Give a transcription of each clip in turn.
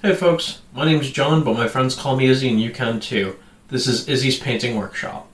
Hey folks, my name's John, but my friends call me Izzy and you can too. This is Izzy's Painting Workshop.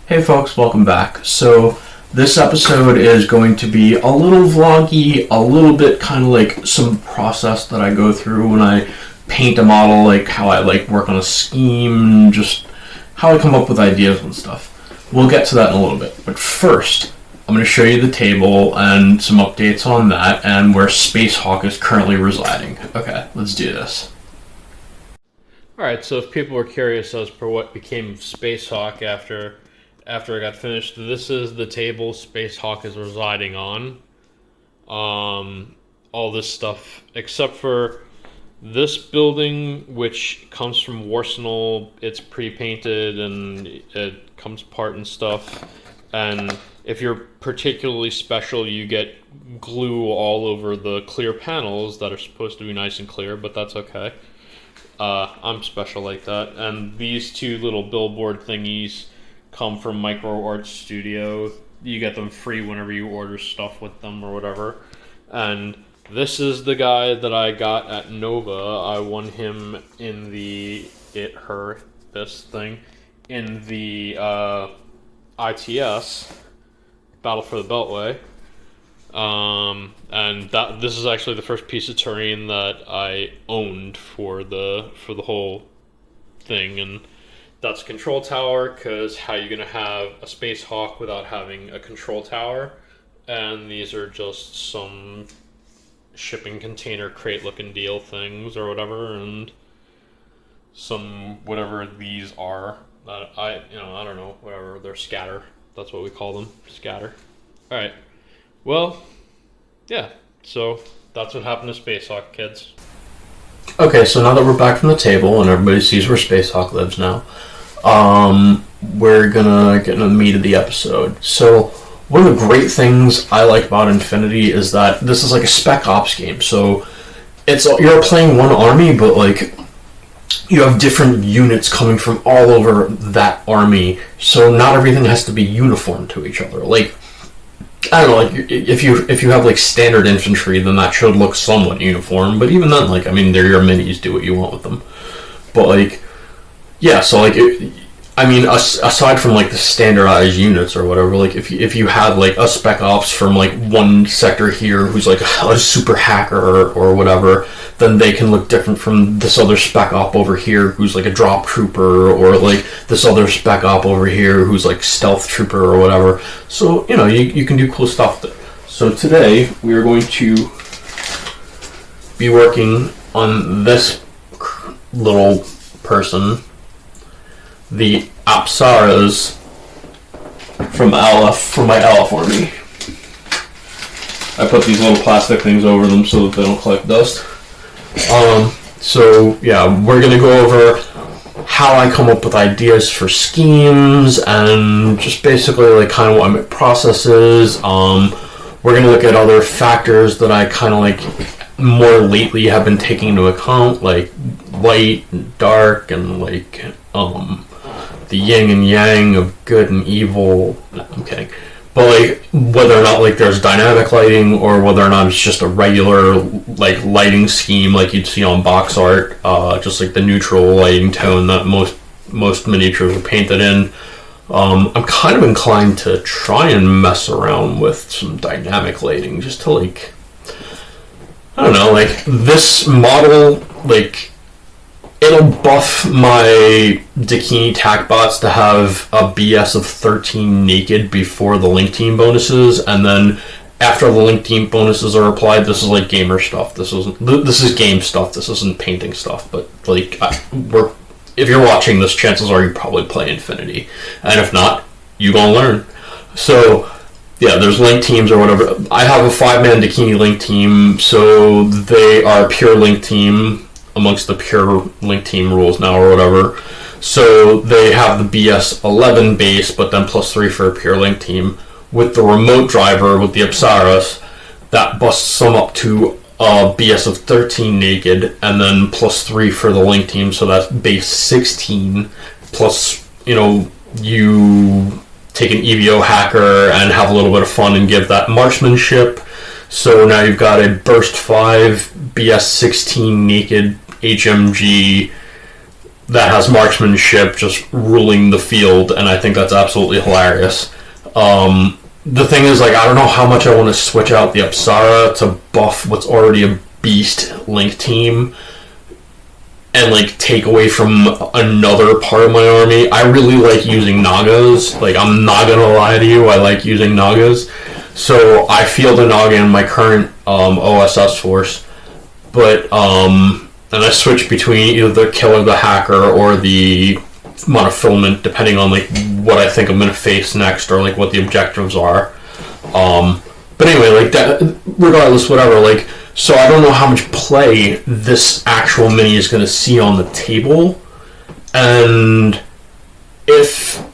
Hey folks, welcome back. So this episode is going to be a little vloggy, a little bit kind of like some process that I go through when I paint a model, like how I like work on a scheme, just how I come up with ideas and stuff. We'll get to that in a little bit. But first, I'm going to show you the table and some updates on that and where Spacehawk is currently residing. Okay, let's do this. Alright, so if people were curious as per what became of Spacehawk after I got finished, this is the table Spacehawk is residing on. All this stuff, except for this building, which comes from Warsenal. It's pre-painted and it comes apart and stuff. And if you're particularly special, you get glue all over the clear panels that are supposed to be nice and clear, but that's okay. I'm special like that. And these two little billboard thingies come from Micro Art Studio. You get them free whenever you order stuff with them or whatever. And this is the guy that I got at Nova. I won him in the this thing in the ITS Battle for the Beltway. And this is actually the first piece of terrain that I owned for the whole thing. And that's a control tower, because how are you going to have a Spacehawk without having a control tower? And these are just some shipping container crate looking deal things or whatever, and some whatever these are. I don't know, whatever, they're scatter. That's what we call them, scatter. Alright, well, yeah, so that's what happened to Spacehawk, kids. Okay, so now that we're back from the table and everybody sees where Spacehawk lives now, we're gonna get into the meat of the episode. So one of the great things I like about Infinity is that this is like a spec ops game. So you're playing one army, but like you have different units coming from all over that army. So not everything has to be uniform to each other. Like, I don't know, like if you have like standard infantry, then that should look somewhat uniform. But even then, like, I mean, they're your minis, do what you want with them. But like, yeah, so like, aside from like the standardized units or whatever, like if you had like a spec ops from like one sector here who's like a super hacker or whatever, then they can look different from this other spec op over here who's like a drop trooper, or like this other spec op over here who's like stealth trooper or whatever. So, you know, you can do cool stuff there. So today we are going to be working on this little person, the Apsaras from my LF army. I put these little plastic things over them so that they don't collect dust. So yeah, we're gonna go over how I come up with ideas for schemes and just basically like kind of what my process is. We're gonna look at other factors that I kind of like more lately have been taking into account, like light and dark and like the yin and yang of good and evil. No, I'm kidding. But like whether or not like there's dynamic lighting or whether or not it's just a regular like lighting scheme like you'd see on box art, just like the neutral lighting tone that most miniatures are painted in. I'm kind of inclined to try and mess around with some dynamic lighting just to like, I don't know, like this model, like it'll buff my Dakini tac bots to have a BS of 13 naked before the link team bonuses, and then after the link team bonuses are applied, this is like gamer stuff. This is game stuff. This isn't painting stuff. But like, if you're watching this, chances are you probably play Infinity, and if not, you gonna learn. So yeah, there's link teams or whatever. I have a 5-man Dakini link team, so they are pure link team amongst the pure link team rules now or whatever. So they have the BS 11 base, but then +3 for a pure link team. With the remote driver, with the Apsaras, that busts them up to a BS of 13 naked, and then +3 for the link team, so that's base 16, plus, you take an EVO hacker and have a little bit of fun and give that marksmanship. So now you've got a burst 5, BS 16 naked HMG that has marksmanship just ruling the field, and I think that's absolutely hilarious. The thing is, like, I don't know how much I want to switch out the Apsara to buff what's already a beast link team and, like, take away from another part of my army. I really like using Nagas. Like, I'm not gonna lie to you, I like using Nagas. So I field a Naga in my current OSS force, but and I switch between either the killer, the hacker, or the monofilament, depending on like what I think I'm gonna face next or like what the objectives are. But anyway, like that, regardless, whatever. Like, so I don't know how much play this actual mini is gonna see on the table, and if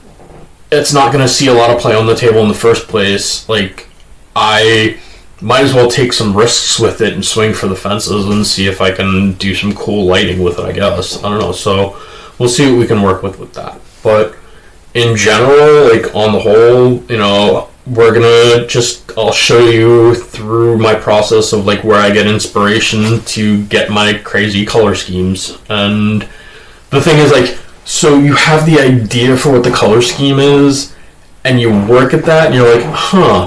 it's not gonna see a lot of play on the table in the first place, like I might as well take some risks with it and swing for the fences and see if I can do some cool lighting with it, I guess. I don't know. So we'll see what we can work with that. But in general, like on the whole, we're gonna I'll show you through my process of like where I get inspiration to get my crazy color schemes. And the thing is, like, so you have the idea for what the color scheme is, and you work at that, and you're like,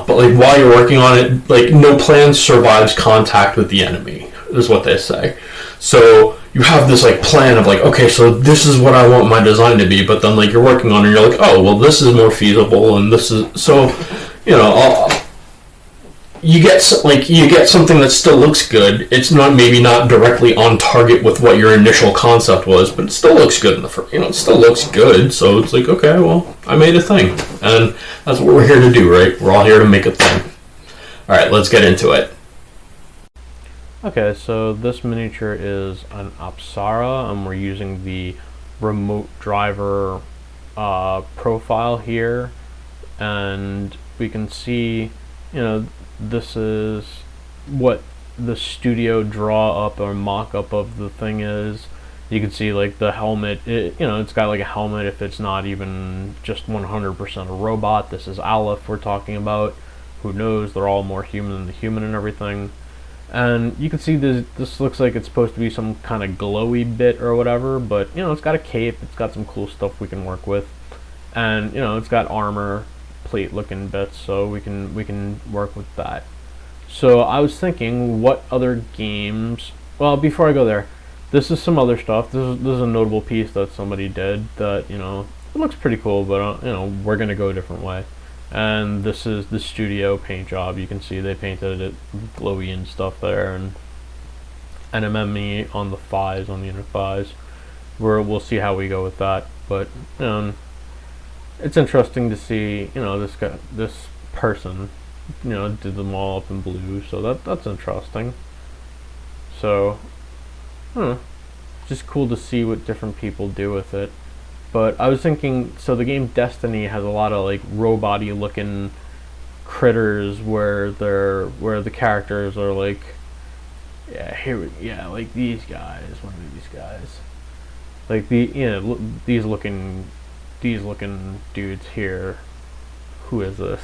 but like while you're working on it, like no plan survives contact with the enemy, is what they say. So you have this like plan of like, okay, so this is what I want my design to be, but then like you're working on it and you're like, oh, well, this is more feasible, and this is, so, you get something that still looks good. It's maybe not directly on target with what your initial concept was, but it still looks good in the first, it still looks good. So it's like, okay, well, I made a thing, and that's what we're here to do, right? We're all here to make a thing. All right, let's get into it. Okay, so this miniature is an Apsara, and we're using the remote driver profile here, and we can see, this is what the studio draw up or mock up of the thing is. You can see like the helmet, it's got like a helmet if it's not even just 100% a robot. This is Aleph we're talking about. Who knows, they're all more human than the human and everything. And you can see this looks like it's supposed to be some kind of glowy bit or whatever, but it's got a cape, it's got some cool stuff we can work with, and it's got armor plate looking bits, so we can work with that. So I was thinking, what other games, well, before I go there, this is some other stuff. This is a notable piece that somebody did that it looks pretty cool, but we're gonna go a different way. And this is the studio paint job. You can see they painted it glowy and stuff there, and NMME on the thighs, on the inner thighs. We'll see how we go with that, but it's interesting to see this person did them all up in blue, so that's interesting. So just cool to see what different people do with it. But I was thinking, so the game Destiny has a lot of like robot-y looking critters where the characters are like, like these guys. What are these guys? Like these looking dudes here. Who is this?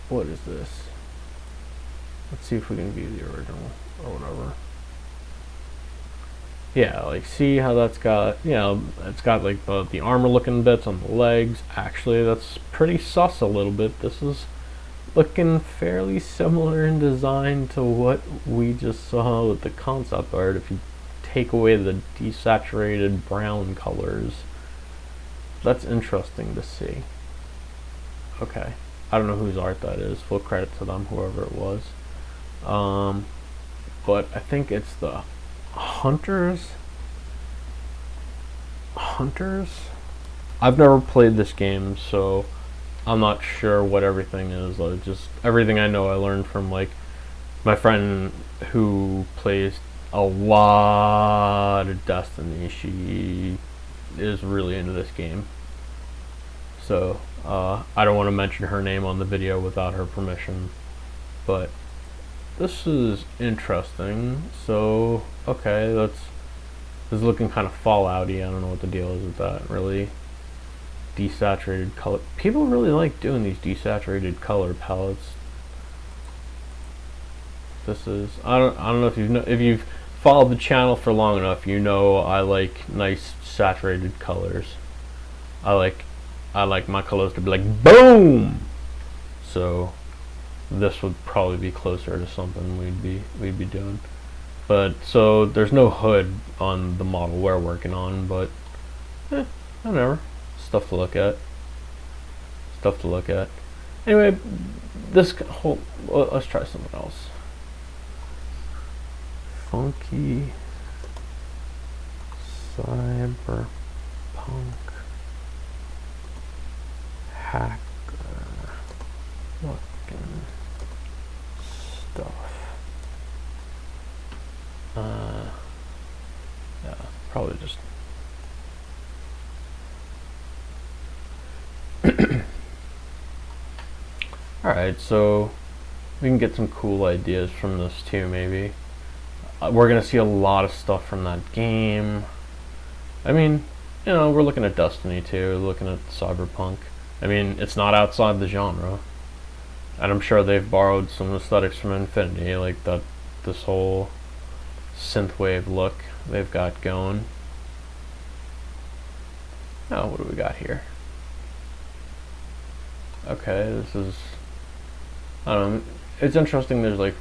What is this? Let's see if we can view the original or whatever. Yeah, like see how that's got, it's got like the armor looking bits on the legs. Actually, that's pretty sus a little bit. This is looking fairly similar in design to what we just saw with the concept art if you take away the desaturated brown colors. That's interesting to see. Okay, I don't know whose art that is. Full credit to them, whoever it was. But I think it's the Hunters. I've never played this game, so I'm not sure what everything is. Just everything I know I learned from like my friend who plays a lot of Destiny. She is really into this game. So I don't want to mention her name on the video without her permission, but this is interesting. So okay, this is looking kind of Fallout-y. I don't know what the deal is with that. Really desaturated color. People really like doing these desaturated color palettes. This is I don't know if you've followed the channel for long enough. You know I like nice saturated colors. I like my colors to be like boom. So this would probably be closer to something we'd be doing. But so there's no hood on the model we're working on, but whatever. Stuff to look at. Anyway, this whole let's try something else. Funky cyberpunk hacker looking stuff. Yeah, probably just alright, so we can get some cool ideas from this too, maybe. We're gonna see a lot of stuff from that game. I mean, you know, we're looking at Destiny too, looking at Cyberpunk. I mean, it's not outside the genre. And I'm sure they've borrowed some aesthetics from Infinity, like this whole synthwave look they've got going. Now, what do we got here? Okay, this is, I don't know, it's interesting. There's like,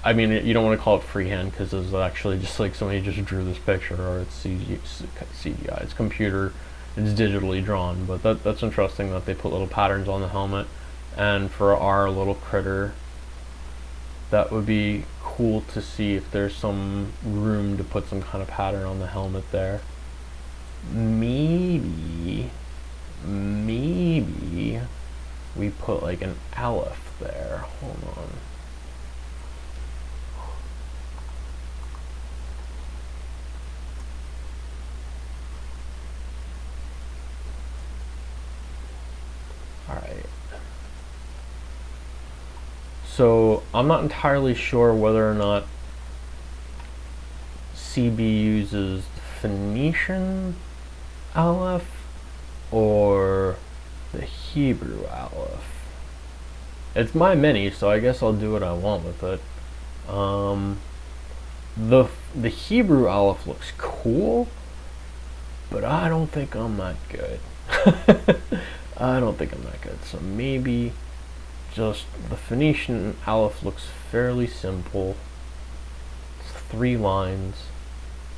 I mean, you don't want to call it freehand because it's actually just like somebody just drew this picture, or it's CGI, it's computer, it's digitally drawn. But that's interesting that they put little patterns on the helmet. And for our little critter, that would be cool to see if there's some room to put some kind of pattern on the helmet there. Maybe we put like an aleph there. Hold on. Alright. So I'm not entirely sure whether or not CB uses Phoenician aleph or the Hebrew aleph. It's my mini, so I guess I'll do what I want with it. The Hebrew aleph looks cool, but I don't think I'm that good. I don't think I'm that good. So maybe just the Phoenician aleph looks fairly simple. It's 3 lines,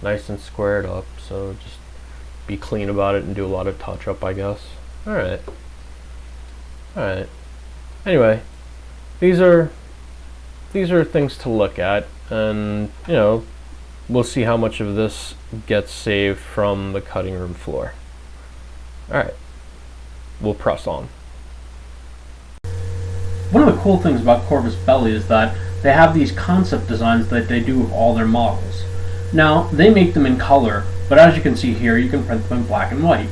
nice and squared up, so just be clean about it and do a lot of touch up, I guess. Alright. Anyway, these are things to look at, and you know, we'll see how much of this gets saved from the cutting room floor. Alright, we'll press on. One of the cool things about Corvus Belli is that they have these concept designs that they do of all their models. Now, they make them in color, but as you can see here, you can print them in black and white.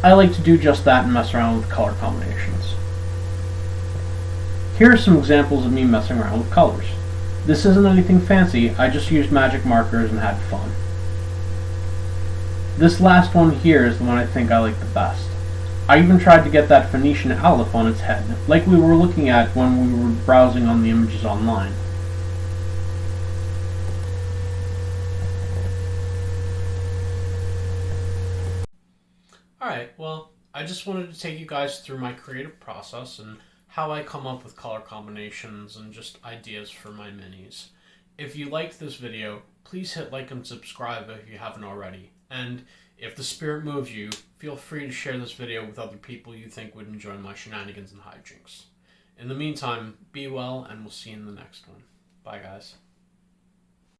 I like to do just that and mess around with color combinations. Here are some examples of me messing around with colors. This isn't anything fancy, I just used magic markers and had fun. This last one here is the one I think I like the best. I even tried to get that Phoenician aleph on its head, like we were looking at when we were browsing on the images online. Alright, well, I just wanted to take you guys through my creative process and how I come up with color combinations and just ideas for my minis. If you liked this video, please hit like and subscribe if you haven't already. And if the spirit moves you, feel free to share this video with other people you think would enjoy my shenanigans and hijinks. In the meantime, be well, and we'll see you in the next one. Bye, guys.